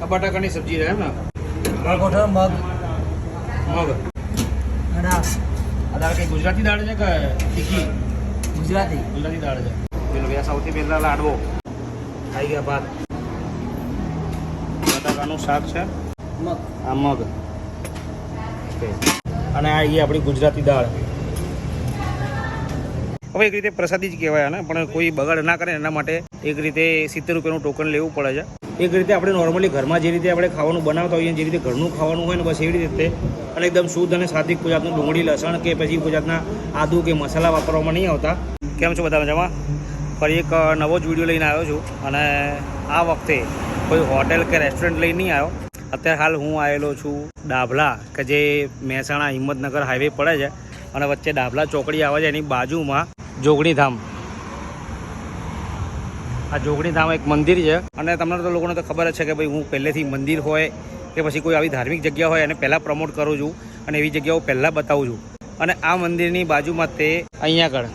બટાકાની સબ્જી રહે એમ ને? ગોઠણ મગ મગ આ દાળ કઈ ગુજરાતી દાળ છે કે તીખી? ગુજરાતી દાળ છે. પેલો સૌથી પહેલા લાડવો આવી ગયા. ભાત, બટાકાનું શાક છે, આ મગ અને આ આપણી ગુજરાતી દાળ. હવે એક રીતે પ્રસાદી જ કહેવાય ને, પણ કોઈ બગાડ ના કરે એના માટે એક રીતે 70 રૂપિયાનું ટોકન લેવું પડે છે. એક રીતે આપણે નોર્મલી ઘરમાં જે રીતે આપણે ખાવાનું બનાવતા હોઈએ જે રીતે ઘરનું ખાવાનું હોય ને બસ એવી રીતે, અને એકદમ શુદ્ધ અને સાત્વિક, કોઈ જાતનું ડુંગળી લસણ કે પછી કોઈ જાતના આદુ કે મસાલા વાપરવામાં નહીં આવતા. કેમ છો બધા મજામાં? ફરી એક નવો જ વિડીયો લઈને આવ્યો છું, અને આ વખતે કોઈ હોટેલ કે રેસ્ટોરન્ટ લઈને નહીં આવ્યો. અત્યારે હાલ હું આવેલો છું ડાભલા, કે જે મહેસાણા હિંમતનગર હાઈવે પડે છે, અને વચ્ચે ડાભલા ચોકડી આવે છે, એની બાજુમાં જોગણી ધામ. આ જોગણી ધામ એક મંદિર છે, અને તમને તો લોકોને તો ખબર જ છે કે ભાઈ હું પહેલેથી મંદિર હોય કે પછી કોઈ આવી ધાર્મિક જગ્યા હોય એને પહેલાં પ્રમોટ કરું છું, અને એવી જગ્યાઓ પહેલાં બતાવું છું. અને આ મંદિરની બાજુમાં તે અહીંયા આગળ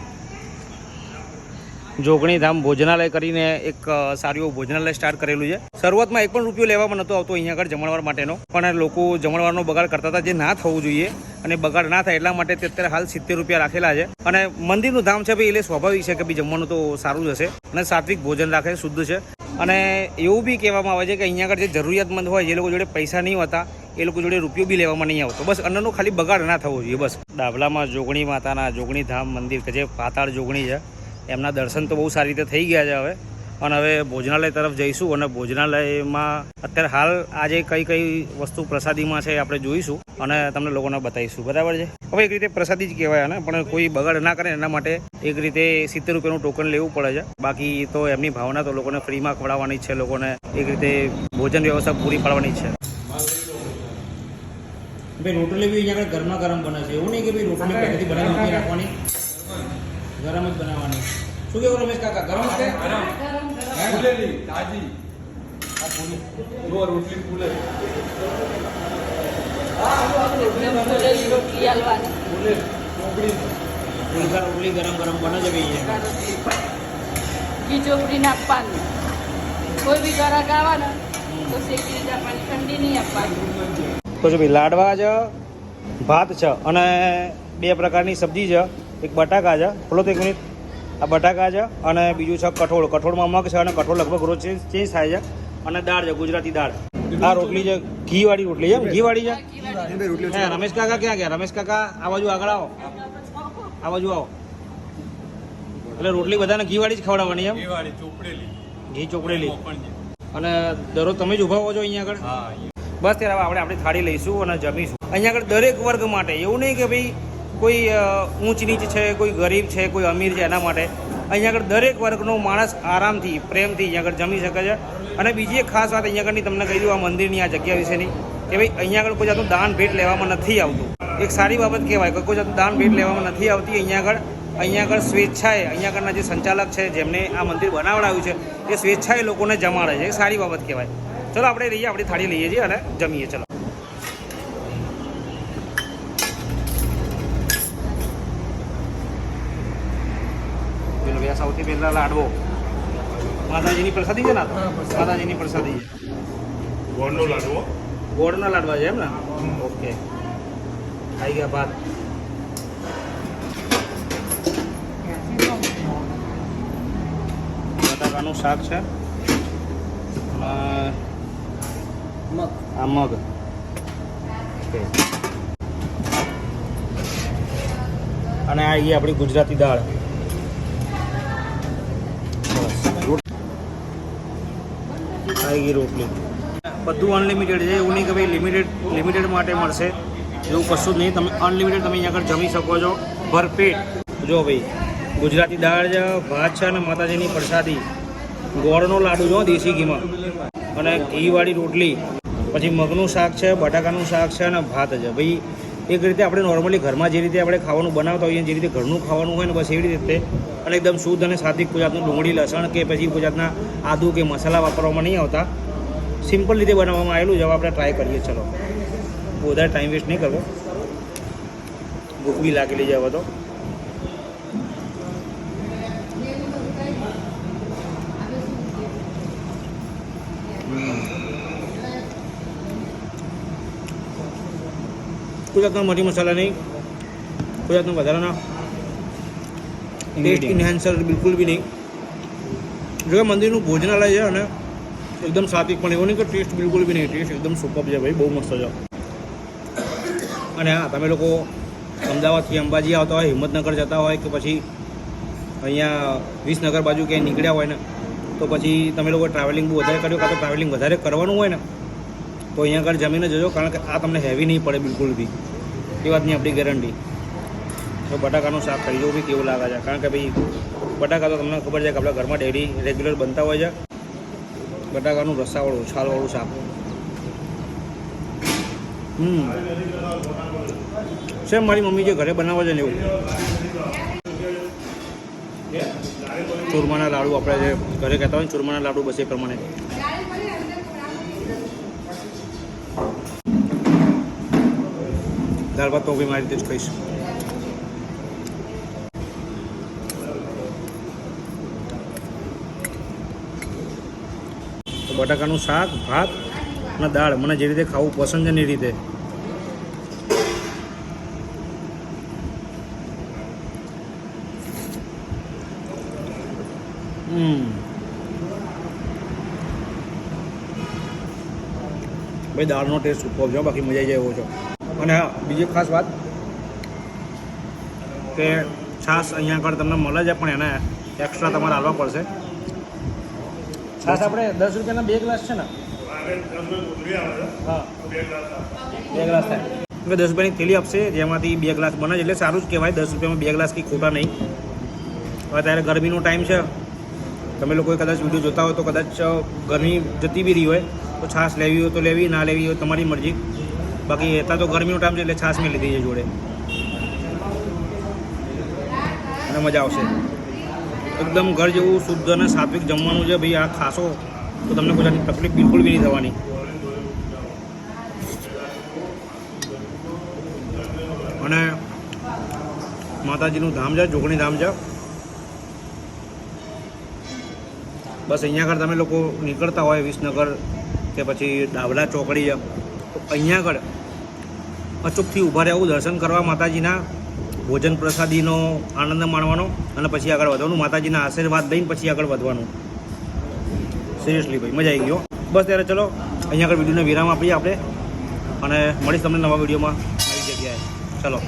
જોગણી ધામ ભોજનાલય કરીને એક સારું એવું ભોજનાલય સ્ટાર્ટ કરેલું છે. શરૂઆતમાં 1 પણ રૂપિયો લેવામાં નહોતો આવતો અહીંયા આગળ જમણવાર માટેનો, પણ લોકો જમણવારનો બગાડ કરતા હતા, જે ના થવું જોઈએ, અને બગાડ ના થાય એટલા માટે તે અત્યારે હાલ 70 રૂપિયા રાખેલા છે. અને મંદિરનું ધામ છે ભાઈ, એટલે સ્વાભાવિક છે કે ભાઈ જમવાનું તો સારું જ હશે, અને સાત્વિક ભોજન રાખે, શુદ્ધ છે. અને એવું બી કહેવામાં આવે છે કે અહીંયા આગળ જે જરૂરિયાતમંદ હોય, જે લોકો જોડે પૈસા નહીં હોતા, એ લોકો જોડે રૂપિયો બી લેવામાં નહીં આવતો. બસ અન્નનો ખાલી બગાડ ના થવો જોઈએ બસ. ડાભલામાં જોગણી માતાના જોગણી ધામ મંદિર, કે જે પાતાળ જોગણી છે, એમના દર્શન તો બહુ સારી રીતે થઈ ગયા છે હવે. અને હવે ભોજનાલય તરફ જઈશું, અને ભોજનાલયમાં અત્યારે હાલ આજે કઈ કઈ વસ્તુ પ્રસાદીમાં છે આપણે જોઈશું, અને તમને લોકોને બતાવીશું. બરાબર છે? હવે એક રીતે પ્રસાદી જ કહેવાય ને, પણ કોઈ બગાડ ના કરે એના માટે એક રીતે 70 રૂપિયાનું ટોકન લેવું પડે છે. બાકી તો એમની ભાવના તો લોકોને ફ્રીમાં ખવડાવવાની છે, લોકોને એક રીતે ભોજન વ્યવસ્થા પૂરી પાડવાની છે. ભાઈ રોટલી બી અહીંયા આગળ ગરમા ગરમ બને છે, એવું નહીં કે ભાઈ રોટલી પહેલેથી બનાવી રાખવાની, ગરમ જ બનાવવાની. શું કેવું રમેશ કાકા? ગરમ છે? ફૂલેલી તાજી આ ફૂલી નો રોટલી ફૂલે રોટલી આલવાની ફૂલે રોટલી ગરમ ગરમ બને છે ભાઈ. ઘી ચોપડી આપવાનું, કોઈ બી ગ્રાહક આવે ને તો શેકી જ આપવાની, ઠંડી નહીં આપવાની. તો જો ભાઈ લાડવા છે, ભાત છે, અને 2 પ્રકારની સબ્જી છે. એક બટાકા છે, બોલો તો 1 મિનિટ. આ બટાકા છે, અને બીજું છે કઠોળ. કઠોળમાં મગ છે, અને કઠોળ લગભગ રોજ ચેન્જ થાય છે. અને દાળ છે, ગુજરાતી દાળ. આ રોટલી છે, ઘીવાળી રોટલી છે. ઘીવાળી છે. હે રમેશ કાકા ક્યાં ગયા? રમેશ કાકા આ બાજુ આગળ આવો, આ બાજુ આવો. એટલે રોટલી બધાને ઘીવાળી જ ખવડાવવાની એમ? ઘી ચોપડેલી. અને દરરોજ તમે જ ઊભા હો છો અહીંયા આગળ? બસ ત્યારે આપણે આપણી થાળી લઈશું અને જમીશું. અહીંયા આગળ દરેક વર્ગ માટે, એવું નહીં કે ભાઈ કોઈ ઊંચ નીચ છે, કોઈ ગરીબ છે, કોઈ અમીર છે, એના માટે અહીંયા આગળ દરેક વર્ગનો માણસ આરામથી, પ્રેમથી અહીંયા આગળ જમી શકે છે. અને બીજી એક ખાસ વાત અહીંયા આગળની તમને કહી દઉં, આ મંદિરની આ જગ્યા વિશેની, કે ભાઈ અહીંયા આગળ કોઈ જાતનું દાન ભેટ લેવામાં નથી આવતું. એક સારી બાબત કહેવાય કે કોઈ જાતનું દાન ભેટ લેવામાં નથી આવતી. અહીંયા આગળ સ્વેચ્છાએ અહીંયા આગળના જે સંચાલક છે, જેમને આ મંદિર બનાવડાવ્યું છે, એ સ્વેચ્છાએ લોકોને જમાડે છે. એ સારી બાબત કહેવાય. ચલો આપણે રહીએ, આપણી થાળી લઈએ છીએ અને જમીએ. ચલો. સૌથી પહેલા લાડવો માતાજીની પ્રસાદી છે ને? માતાજીની પ્રસાદી છે. ગોળનો લાડવો, ગોળના લાડવા છે એમ ને? ઓકે. આવી ગયા ભાત, બટાકાનું શાક છે, આ મગ. અને આ આપણી ગુજરાતી દાળ. આવી ગઈ રોટલી. બધું અનલિમિટેડ છે, એવું નહીં કે ભાઈ લિમિટેડ માટે મળશે, એવું કશું જ નહીં. તમે અનલિમિટેડ તમે અહીંયા આગળ જમી શકો છો ભરપેટ. જો ભાઈ ગુજરાતી દાળ છે, ભાત છે, અને માતાજીની પ્રસાદી, ગોળનો લાડુ જો દેશી ઘીમાં, અને ઘીવાળી રોટલી, પછી મગનું શાક છે, બટાકાનું શાક છે, અને ભાત છે. ભાઈ એક રીતે આપણે નોર્મલી ઘરમાં જે રીતે આપણે ખાવાનું બનાવતા હોઈએ, જે રીતે ઘરનું ખાવાનું હોય ને બસ એવી રીતે, અને એકદમ શુદ્ધ અને સાત્વિક, કોઈ જાતનું ડુંગળી લસણ કે પછી કોઈ જાતના આદુ કે મસાલા વાપરવામાં નહીં આવતા, સિમ્પલ રીતે બનાવવામાં આવેલું છે. હવે આપણે ટ્રાય કરીએ. ચલો, વધારે ટાઈમ વેસ્ટ નહીં કરવો, ભૂખ બી લાગેલી છે હવે તો. કોઈ જાતના મરી મસાલા નહીં, કોઈ જાતના વધારાના ટેસ્ટ ઇન્હેન્સર બિલકુલ બી નહીં. જો કે મંદિરનું ભોજનાલય છે અને એકદમ સાત્વિક, પણ એવું નહીં કે ટેસ્ટ બિલકુલ બી નહીં. ટેસ્ટ એકદમ સુપર છે ભાઈ, બહુ મસ્ત છે. અને હા, તમે લોકો અમદાવાદથી અંબાજી આવતા હોય, હિંમતનગર જતા હોય કે પછી અહીંયા વિસનગર બાજુ ક્યાંય નીકળ્યા હોય ને, તો પછી તમે લોકો ટ્રાવેલિંગ બહુ વધારે કર્યો કાં તો ટ્રાવેલિંગ વધારે કરવાનું હોય ને, તો અહીંયા આગળ જમીને જજો, કારણ કે આ તમને હેવી નહીં પડે બિલકુલ બી. એ વાતની આપણી ગેરંટી. તો બટાકાનું શાક ખાઈ જવું બી કેવું લાગે છે, કારણ કે ભાઈ બટાકા તો તમને ખબર છે કે આપણા ઘરમાં ડેલી રેગ્યુલર બનતા હોય છે. બટાકાનું રસાવાળું છાલવાળું શાક. સેમ મારી મમ્મી જે ઘરે બનાવે છે ને એવું. ચૂરમાના લાડુ આપણે જે ઘરે કહેતા હોય ને ચૂરમાના લાડુ, બસ એ પ્રમાણે. દાળ ભાત તો બી મારી રીતે જ ખાઈશ. તો બટાકાનું શાક, ભાત અને દાળ મને જે રીતે ખાવું પસંદ છે ને એ રીતે. ભાઈ દાળનો ટેસ્ટ સુપર છે, બાકી મજા આવી જાય એવો છે. અને હા, બીજી ખાસ વાત કે છાશ અહીંયા આગળ તમને મળે છે, પણ એને એક્સ્ટ્રા તમારે આવવા પડશે. છાશ આપણે 10 રૂપિયાના 2 ગ્લાસ છે ને? હા, 2 ગ્લાસ થાય. 10 રૂપિયાની થેલી આપશે, જેમાંથી 2 ગ્લાસ બને છે, એટલે સારું જ કહેવાય. 10 રૂપિયામાં 2 ગ્લાસ કંઈ ખોટા નહીં. હવે ત્યારે ગરમીનો ટાઈમ છે, તમે લોકોએ કદાચ વિડીયો જોતા હોય તો કદાચ ગરમી જતી બી રહી હોય, તો છાશ લેવી હોય તો લેવી, ના લેવી હોય તમારી મરજી. બાકી અત્યારે તો ગરમીનો ટાઈમ છે એટલે છાશ મેં લીધી છે જોડે, અને મજા આવશે. એકદમ ઘર જેવું શુદ્ધ અને સાત્વિક જમવાનું છે ભાઈ. આ ખાશો તો તમને કોઈ તકલીફ બિલકુલ બી નહીં થવાની. અને માતાજીનું ધામ છે, જોગણી ધામ છે. બસ અહીંયા આગળ તમે લોકો નીકળતા હોય વિસનગર કે પછી ડાબલા ચોકડી છે, તો અહીંયા આગળ અચૂકથી ઊભા રહેવું, દર્શન કરવા, માતાજીના ભોજન પ્રસાદીનો આનંદ માણવાનો, અને પછી આગળ વધવાનું. માતાજીના આશીર્વાદ લઈને પછી આગળ વધવાનું. સિરિયસલી ભાઈ મજા આવી ગયો. બસ ત્યારે ચલો અહીંયા આગળ વિડીયોને વિરામ આપીએ આપણે, અને મળીશ તમને નવા વિડીયોમાં નવી જગ્યાએ. ચલો.